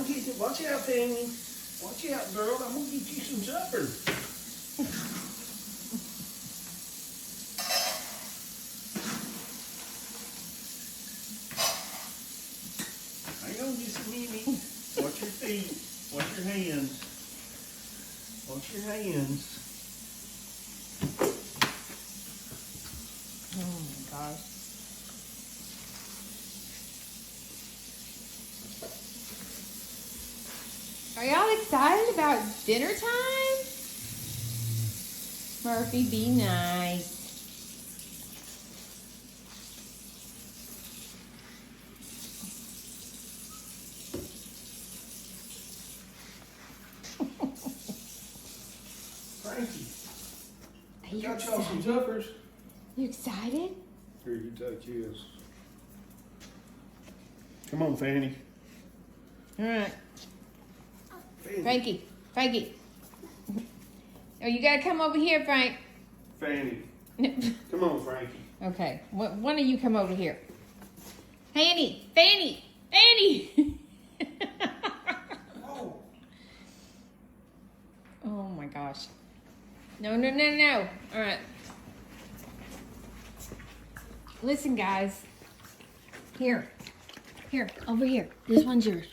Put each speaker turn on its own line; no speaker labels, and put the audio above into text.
gonna get you. Watch out, Fanny. Watch out, girl. I'm gonna get you some supper. Hang on just a minute. Watch your feet. Watch your hands. Watch your hands.
Oh my gosh. Are y'all excited about dinner time? Murphy, be nice.
Frankie,
Are you
got y'all some
excited?
suppers.
You excited?
Here, you take his. Come on, Fanny.
All right.
Fanny.
Frankie. Oh, you gotta come over here, Frank.
Fanny. Come on, Frankie.
Okay, one of you come over here. Fanny.
Oh.
Oh my gosh. No. All right. Listen, guys. Here, over here. This one's yours.